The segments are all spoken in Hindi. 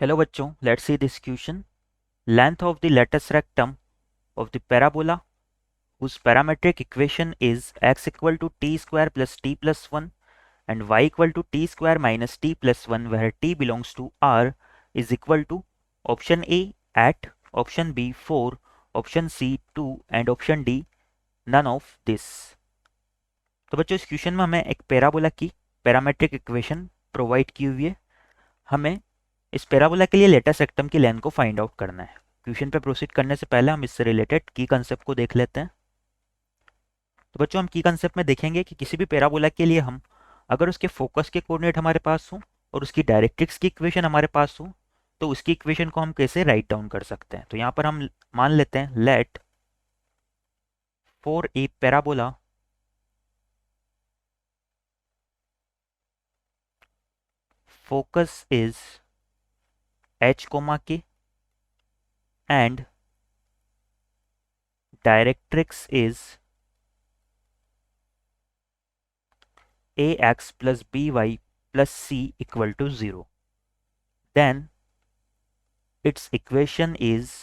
Hello बच्चों, let's see this question. Length of the lattice rectum of the parabola whose parametric equation is x equal to t square plus t plus 1 and y equal to t square minus t plus 1 where t belongs to R is equal to option A at, option B 4, option C 2 and option D none of this. तो बच्चों इस क्वेश्चन में हमें एक पैराबोला की पैरामेट्रिक इक्वेशन प्रोवाइड की हुई है. हमें इस पैराबोला के लिए लेटेस्ट रेक्टम की लेंथ को फाइंड आउट करना है. क्वेश्चन पे प्रोसीड करने से पहले हम इससे रिलेटेड की कंसेप्ट को देख लेते हैं. तो बच्चों हम की कंसेप्ट में देखेंगे कि किसी भी पैराबोला के लिए हम अगर उसके फोकस के कोऑर्डिनेट हमारे पास हो और उसकी डायरेक्ट्रिक्स की इक्वेशन हमारे पास हो तो उसकी इक्वेशन को हम कैसे राइट डाउन कर सकते हैं. तो यहाँ पर हम मान लेते हैं let for a parabola focus is h, k and directrix is ax plus by plus c equal to 0. Then its equation is,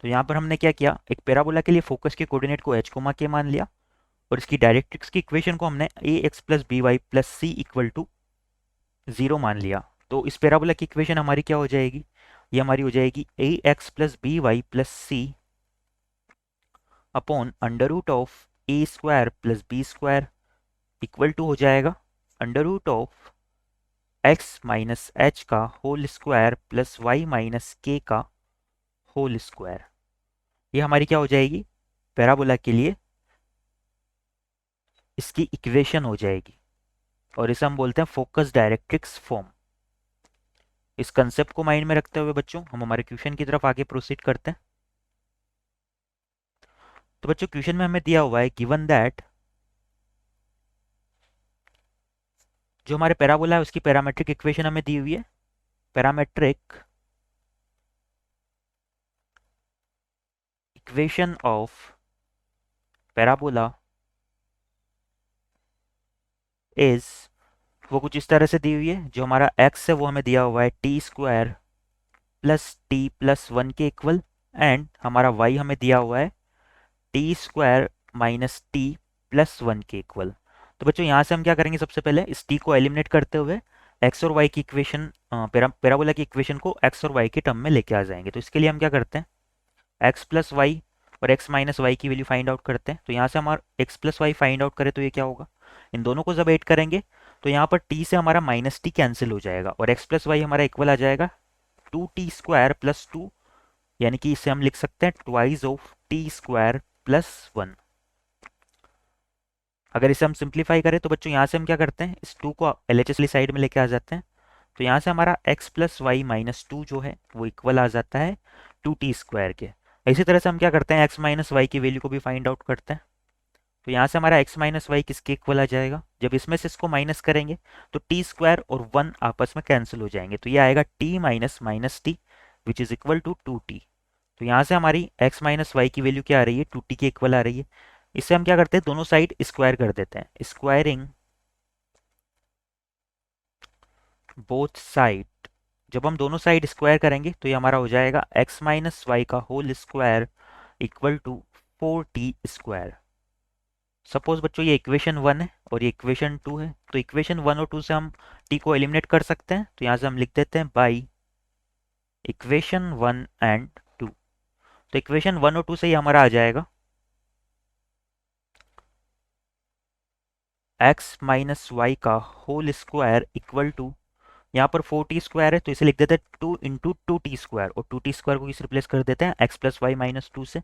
तो यहाँ पर हमने क्या किया, एक पैराबोला के लिए फोकस के कोऑर्डिनेट को h, k मान लिया और इसकी डायरेक्ट्रिक्स की इक्वेशन को हमने ax plus by plus c equal to 0 मान लिया. तो इस पैराबोला की इक्वेशन हमारी क्या हो जाएगी, ये हमारी हो जाएगी ax plus by plus c upon under root of a square plus b square equal to हो जाएगा under root of x minus H का whole square plus Y minus K का होल स्क्वायर. ये हमारी क्या हो जाएगी, पैराबोला के लिए इसकी इक्वेशन हो जाएगी और इसे हम बोलते हैं फोकस डायरेक्ट्रिक्स फॉर्म. इस कंसेप्ट को माइंड में रखते हुए बच्चों हम हमारे क्वेश्चन की तरफ आगे प्रोसीड करते हैं. तो बच्चों क्वेश्चन में हमें दिया हुआ है गिवन दैट जो हमारे पैराबोला है उसकी पैरामेट्रिक इक्वेशन हमें दी हुई है. Parametric equation of parabola is, वो कुछ इस तरह से दी हुई है. जो हमारा x है वो हमें दिया हुआ है T square plus T plus 1 के इक्वल एंड हमारा y हमें दिया हुआ है T square minus T plus 1 के इक्वल. तो बच्चों यहाँ से हम क्या करेंगे, सबसे पहले इस t को एलिमिनेट करते हुए x और y की इक्वेशन पैराबोला की इक्वेशन को x और y के टर्म में लेके आ जाएंगे. तो इसके लिए हम क्या करते हैं, x प्लस वाई और x माइनस वाई की वैल्यू फाइंड आउट करते हैं. तो यहाँ से हमारा x plus y find out करें तो ये क्या होगा, इन दोनों को जब ऐड करेंगे तो यहाँ पर t से हमारा माइनस टी कैंसिल हो जाएगा और x प्लस वाई हमारा इक्वल आ जाएगा 2t स्क्वायर प्लस 2, यानी कि इसे हम लिख सकते हैं twice of T square plus 1. अगर इसे हम सिंप्लीफाई करें तो बच्चों यहाँ से हम क्या करते हैं, इस 2 को एलएचएस वाली साइड में लेके आ जाते हैं. तो यहाँ से हमारा x प्लस वाई माइनस 2 जो है वो इक्वल आ जाता है 2t स्क्वायर के. इसी तरह से हम क्या करते हैं, x माइनस वाई की वैल्यू को भी फाइंड आउट करते हैं. तो यहाँ से हमारा x माइनस वाई किसके इक्वल आ जाएगा, जब इसमें से इसको माइनस करेंगे तो टी स्क्वायर और 1 आपस में कैंसिल हो जाएंगे. तो ये आएगा t minus minus t which is equal to 2t. तो यहाँ से हमारी x माइनस वाई की वैल्यू क्या आ रही है, 2t के इक्वल आ रही है. इससे हम क्या करते हैं, दोनों साइड स्क्वायर कर देते हैं. स्क्वायरिंग बोथ साइड, जब हम दोनों साइड स्क्वायर करेंगे तो ये हमारा हो जाएगा x माइनस वाई का whole square equal to 4t square. Suppose बच्चों ये इक्वेशन 1 है और ये इक्वेशन 2 है. तो इक्वेशन 1 और 2 से हम t को एलिमिनेट कर सकते हैं. तो यहाँ से हम लिख देते हैं बाई इक्वेशन 1 एंड 2. तो इक्वेशन 1 और 2 से ये हमारा आ जाएगा x माइनस वाई का होल स्क्वायर इक्वल टू, यहाँ पर 4t स्क्वायर है तो इसे लिख देते हैं 2 इंटू 2t स्क्वायर और 2t स्क्वायर को इसे रिप्लेस कर देते हैं x प्लस वाई माइनस 2 से.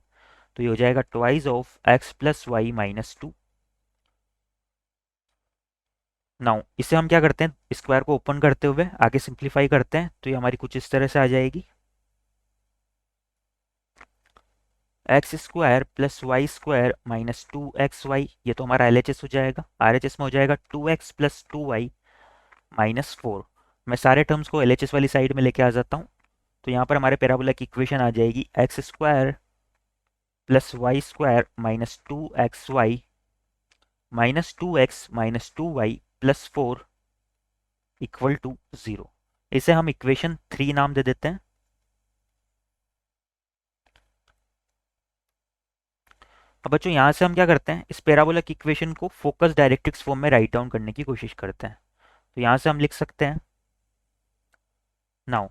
तो ये हो जाएगा twice of x plus Y minus 2. Now इसे हम क्या करते हैं, स्क्वायर को ओपन करते हुए आगे सिंप्लीफाई करते हैं. तो ये हमारी कुछ इस तरह से आ जाएगी x square plus Y square minus 2xy. ये तो हमारा एलएचएस हो जाएगा, आरएचएस में हो जाएगा 2x प्लस 2y माइनस 4. मैं सारे टर्म्स को एलएचएस वाली साइड में लेके आ जाता हूँ. तो यहाँ पर हमारे पैराबोला की इक्वेशन आ जाएगी x square plus Y square minus 2xy minus 2x minus 2y plus 4 equal to 0। इसे हम इक्वेशन 3 नाम दे देते हैं। अब बच्चों यहाँ से हम क्या करते हैं, इस पैराबोलिक इक्वेशन को फोकस डायरेक्ट्रिक्स फॉर्म में राइट डाउन करने की कोशिश करते हैं। तो यहाँ से हम लिख सकते हैं, now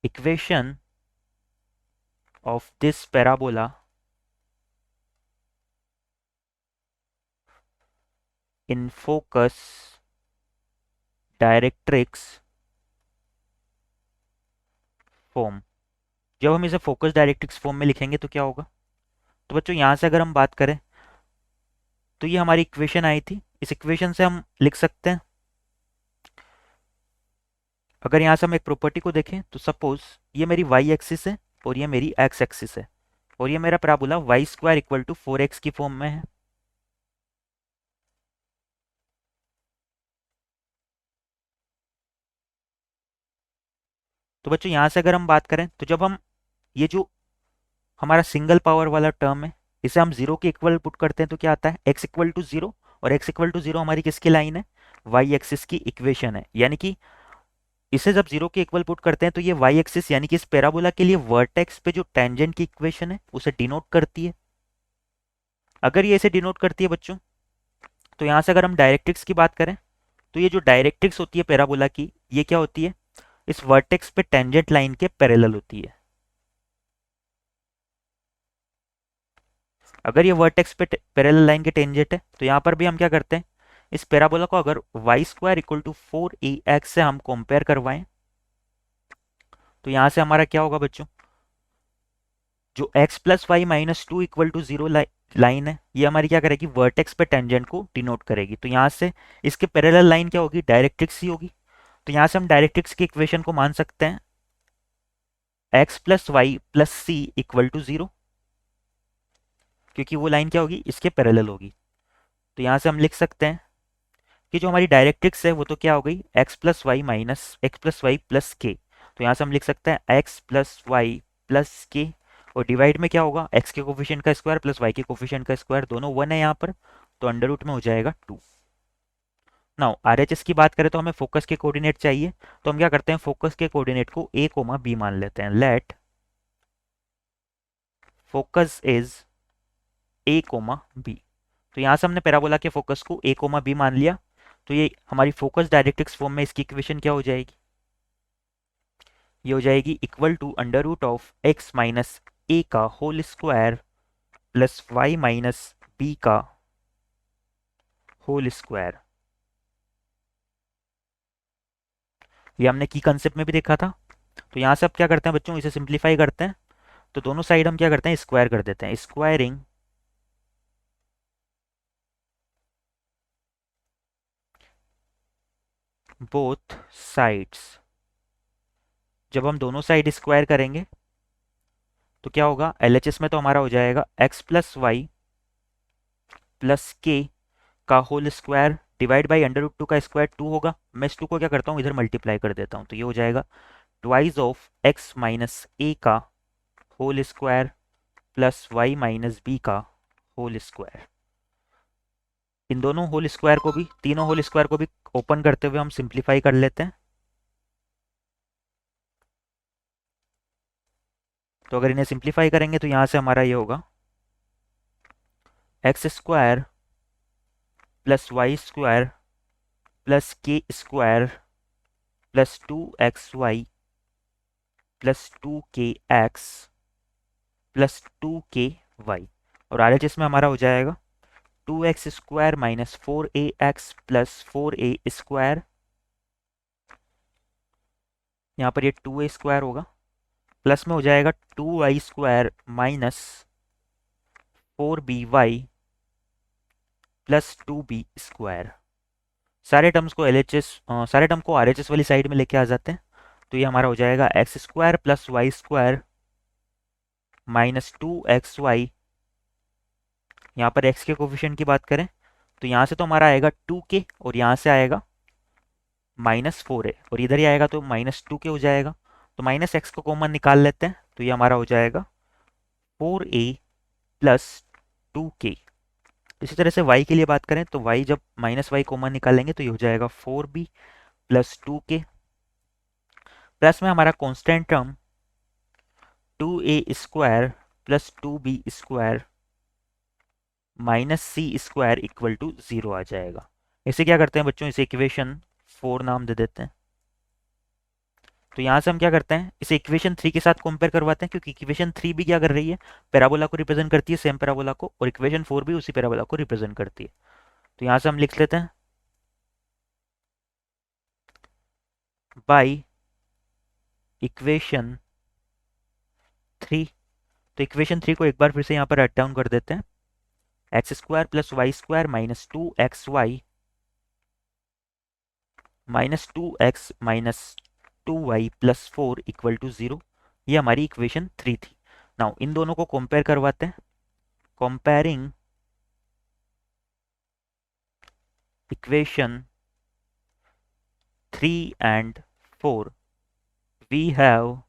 equation of this parabola in focus directrix form. जब हम इसे फोकस डायरेक्ट्रिक्स फॉर्म में लिखेंगे तो क्या होगा, तो बच्चों यहाँ से अगर हम बात करें तो ये हमारी इक्वेशन आई थी। इस इक्वेशन से हम लिख सकते हैं, अगर यहाँ से हम एक प्रॉपर्टी को देखें तो सपोज ये मेरी वाई एक्सिस है और ये मेरी एक्स एक्सिस है और ये मेरा parabola y square equal to 4x की फॉर्म में है। तो बच्चों यहाँ से अगर हम बात करें तो जब हम ये जो हमारा सिंगल पावर वाला टर्म है इसे हम जीरो के इक्वल पुट करते हैं तो क्या आता है, x इक्वल टू जीरो। और x इक्वल टू जीरो हमारी किसकी लाइन है, वाई एक्सिस की इक्वेशन है। यानी कि इसे जब जीरो के इक्वल पुट करते हैं तो ये वाई एक्सिस यानी कि इस पैराबोला के लिए वर्टेक्स पे जो टेंजेंट की इक्वेशन है उसे डिनोट करती है। अगर ये इसे डिनोट करती है बच्चों, तो यहाँ से अगर हम डायरेक्ट्रिक्स की बात करें तो ये जो डायरेक्ट्रिक्स होती है पैराबोला की, ये क्या होती है, इस वर्टेक्स पे टेंजेंट लाइन के पैरेलल होती है। अगर ये वर्टेक्स पे पैरेलल लाइन के टेंजेंट है तो यहाँ पर भी हम क्या करते हैं, इस पैराबोला को अगर Y square equal to 4ax से हम कंपेयर करवाएं तो यहाँ से हमारा क्या होगा बच्चों, जो x plus Y minus two equal to zero line है ये हमारी क्या करेगी, वर्टेक्स पे टेंजेंट को डिनोट करेगी। तो यहाँ से इसके पैरेलल लाइन क्या होगी, डायरेक्ट्रिक्स ही होगी। तो यहाँ से हम डायरेक्ट्रिक्स की इक्वेशन को मान सकते हैं x plus y plus c equal to zero, क्योंकि वो लाइन क्या होगी, इसके पैरेलल होगी। तो यहाँ से हम लिख सकते हैं कि जो हमारी डायरेक्ट्रिक्स है वो तो क्या हो गई, x plus Y minus x plus y plus k. तो यहाँ से हम लिख सकते हैं x प्लस वाई प्लस के, और डिवाइड में क्या होगा, x के कोफिशिएंट का स्क्वायर प्लस y के कोफिशिएंट का स्क्वायर, दोनों वन है यहाँ पर, तो अंडर रूट में हो जाएगा 2। नाउ RHS की बात करें तो हमें फोकस के कोऑर्डिनेट चाहिए। तो हम क्या करते हैं, फोकस के कोऑर्डिनेट को a कोमा b मान लेते हैं। Let focus is a comma b। तो यहाँ से हमने पैराबोला के फोकस को a कोमा b मान लिया। तो ये हमारी फोकस डायरेक्ट्रिक्स फॉर्म में इसकी इक्वेशन क्या हो जाएगी, ये हो जाएगी equal to under root of x minus ए का whole square plus Y minus B का होल स्क्वायर। ये हमने की कंसेप्ट में भी देखा था। तो यहाँ से अब क्या करते हैं बच्चों, इसे सिंप्लीफाई करते हैं। तो दोनों साइड हम क्या करते हैं, स्क्वायर कर देते हैं। स्क्वायरिंग बोथ साइड्स, जब हम दोनों साइड स्क्वायर करेंगे तो क्या होगा, एलएचएस में तो हमारा हो जाएगा x plus y plus k का whole square divide by under root two का स्क्वायर 2 होगा। मैं इस 2 को क्या करता हूँ, इधर मल्टीप्लाई कर देता हूँ। तो ये हो जाएगा ट्वाइस ऑफ एक्स माइनस ए का whole square plus Y minus B का होल स्क्वायर। इन दोनों होल स्क्वायर को भी, तीनों होल स्क्वायर को भी ओपन करते हुए हम सिंप्लीफाई कर लेते हैं। तो अगर इन्हें सिंप्लीफाई करेंगे तो यहाँ से हमारा ये होगा X square plus Y square plus K square plus 2xy plus 2kx plus 2ky। और RHS में हमारा हो जाएगा 2x square minus 4ax plus 4a square, यहाँ पर ये 2a स्क्वायर होगा, प्लस में हो जाएगा 2y square minus 4by plus 2b square. सारे टर्म्स को सारे टर्म को RHS वाली साइड में लेके आ जाते हैं। तो ये हमारा हो जाएगा x square plus Y square minus 2xy। यहाँ पर x के कोफिशिएंट की बात करें तो यहाँ से तो हमारा आएगा 2k और यहाँ से आएगा माइनस 4a और इधर ही आएगा तो माइनस 2k हो जाएगा। तो माइनस एक्स को कॉमन निकाल लेते हैं तो ये हमारा हो जाएगा 4a प्लस 2k। इसी तरह से y के लिए बात करें तो y जब माइनस वाई कॉमन निकालेंगे तो ये हो जाएगा 4b प्लस 2k प्लस में हमारा constant term 2a² plus 2b² minus c² equal to 0 आ जाएगा। इसे क्या करते हैं बच्चों, इसे इक्वेशन 4 नाम दे देते हैं। तो यहाँ से हम क्या करते हैं, इसे इक्वेशन 3 के साथ कंपेयर करवाते हैं, क्योंकि इक्वेशन 3 भी क्या कर रही है, पैराबोला को रिप्रेजेंट करती है, सेम पैराबोला को, और इक्वेशन 4 भी उसी पैराबोला को रिप्रेजेंट करती है। तो यहाँ से हम लिख लेते हैं बाई इक्वेशन 3। तो इक्वेशन 3 को एक बार फिर से यहाँ पर राइट डाउन कर देते हैं, x² plus y² minus 2xy minus 2x minus 2y plus 4 equal to 0। ये हमारी इक्वेशन 3 थी। नाउ इन दोनों को कंपेयर करवाते हैं। Comparing equation 3 and 4 we have,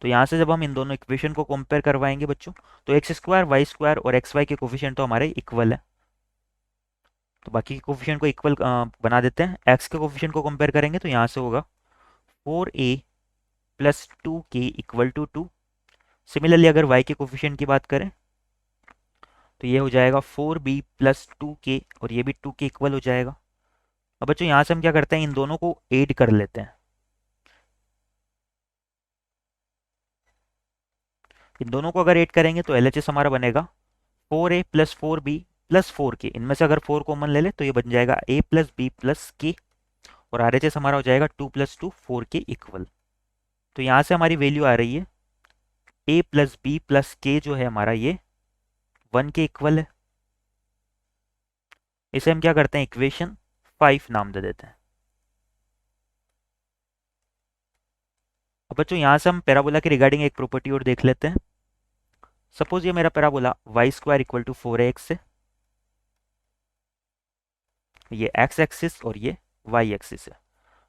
तो यहाँ से जब हम इन दोनों इक्वेशन को कंपेयर करवाएंगे बच्चों, तो x² y² और xy के कोफिशिएंट तो हमारे इक्वल है, तो बाकी के कोफिशिएंट को इक्वल बना देते हैं। x के कोफिशिएंट को कंपेयर करेंगे तो यहाँ से होगा 4a plus 2k equal to 2। Similarly अगर y के कोफिशिएंट की बात करें तो ये हो जाएगा 4b प्लस 2k और ये भी 2k इक्वल हो जाएगा। अब बच्चों यहाँ से हम क्या करते हैं, इन दोनों को ऐड कर लेते हैं। इन दोनों को अगर ऐड करेंगे तो LHS हमारा बनेगा 4a plus 4b plus 4k। इनमें से अगर 4 कॉमन ले ले तो ये बन जाएगा a plus b plus k, और RHS हमारा हो जाएगा 2 प्लस 2 4k इक्वल। तो यहाँ से हमारी वैल्यू आ रही है a plus b plus k जो है हमारा ये 1 के इक्वल है। इसे हम क्या करते हैं, इक्वेशन 5 नाम दे देते हैं। अब बच्चों यहाँ से हम पैराबोला के रिगार्डिंग एक प्रॉपर्टी और देख लेते हैं। सपोज ये मेरा parabola y² equal to 4ax है, ये x एक्सिस और ये y एक्सिस है।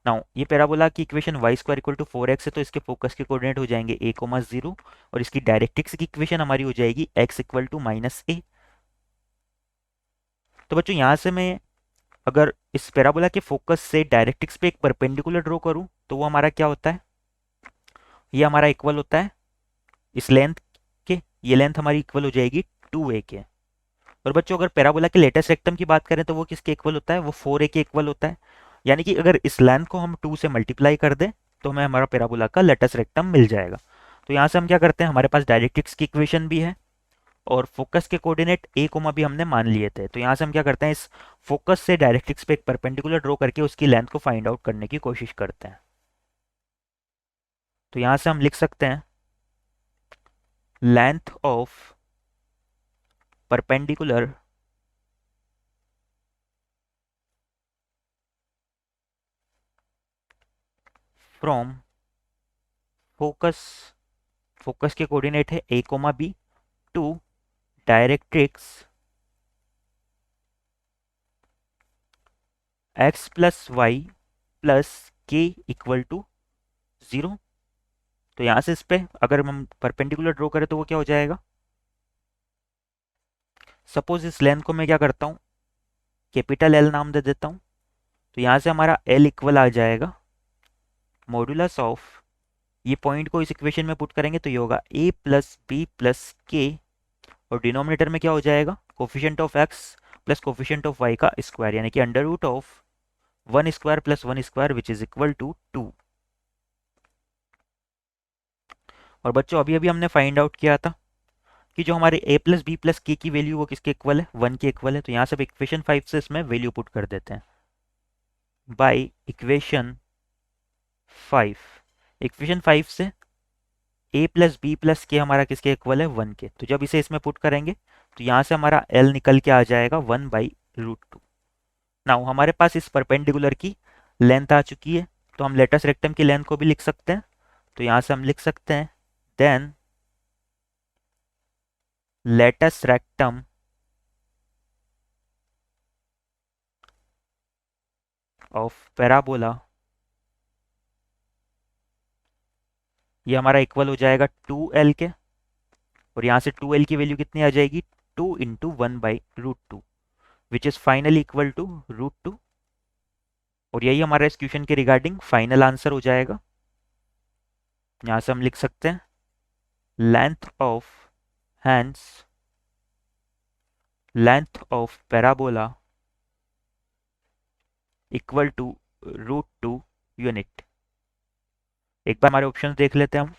नाउ ये पैराबोला की equation y² equal to 4x है, तो इसके फोकस के कोऑर्डिनेट हो जाएंगे a, 0, और इसकी डायरेक्ट्रिक्स की इक्वेशन हमारी हो जाएगी x equal to minus a। तो बच्चों यहाँ से मैं अगर इस पैराबोला के फोकस से डायरेक्ट्रिक्स पे एक परपेंडिकुलर ड्रॉ करूं तो वो हमारा क्या होता है, ये हमारा इक्वल होता है इस लेंथ के, ये लेंथ हमारी इक्वल हो जाएगी 2a के। और बच्चों अगर पैराबोला के लेटेस्ट रेक्टम की बात करें तो वो किसके इक्वल होता है, वो 4a के इक्वल होता है। यानी कि अगर इस लेंथ को हम 2 से मल्टीप्लाई कर दें तो हमें हमारा पैराबोला का लेटेस्ट रेक्टम मिल जाएगा। तो यहाँ से हम क्या करते हैं, हमारे पास डायरेक्ट्रिक्स की इक्वेशन भी है और फोकस के कोऑर्डिनेट a, भी हमने मान लिए थे। तो यहाँ से हम क्या करते हैं, इस फोकस से डायरेक्ट्रिक्स पे एक परपेंडिकुलर ड्रॉ करके उसकी लेंथ को फाइंड आउट करने की कोशिश करते हैं। तो यहाँ से हम लिख सकते हैं length of perpendicular from focus, focus के कोऑर्डिनेट है a, b to directrix x plus y plus k equal to 0। तो यहाँ से इस पे अगर हम परपेंडिकुलर ड्रॉ करें तो वो क्या हो जाएगा, सपोज इस लेंथ को मैं क्या करता हूँ, कैपिटल L नाम दे देता हूँ। तो यहाँ से हमारा L इक्वल आ जाएगा मॉड्यूलस ऑफ, ये पॉइंट को इस इक्वेशन में पुट करेंगे तो ये होगा a प्लस बी प्लस के, और डिनोमिनेटर में क्या हो जाएगा, coefficient of x plus coefficient of y का स्क्वायर, यानी कि under root of 1² plus 1² which is equal to 2। और बच्चों अभी अभी हमने फाइंड आउट किया था कि जो हमारे a प्लस बी प्लस के की वैल्यू वो किसके इक्वल है, 1 के इक्वल है। तो यहाँ से इक्वेशन 5 से इसमें वैल्यू पुट कर देते हैं बाय इक्वेशन 5। इक्वेशन 5 से a प्लस बी प्लस के हमारा किसके इक्वल है, 1 के। तो जब इसे इसमें पुट करेंगे तो यहाँ से हमारा L निकल के आ जाएगा 1/√2। नाउ हमारे पास इस परपेंडिकुलर की लेंथ आ चुकी है, तो हम लेटेस्ट रेक्टम की लेंथ को भी लिख सकते हैं। तो यहाँ से हम लिख सकते हैं then latus rectum of parabola, ये हमारा इक्वल हो जाएगा 2L के, और यहाँ से 2L की वैल्यू कितनी आ जाएगी, 2 into 1 by root 2 which is finally equal to root 2 और यही हमारा इस क्वेश्चन के रिगार्डिंग फाइनल आंसर हो जाएगा। यहां से हम लिख सकते हैं length of parabola equal to root 2 unit. एक बार हमारे ऑप्शंस देख लेते हैं हम।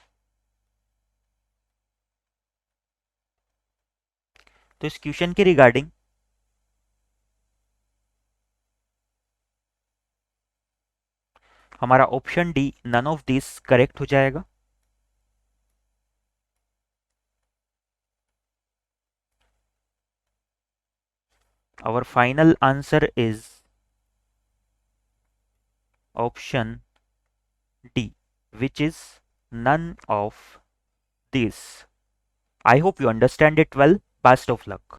तो इस क्वेश्चन के रिगार्डिंग हमारा option D none of this correct हो जाएगा। Our final answer is option D, which is none of these. I hope you understand it well. Best of luck.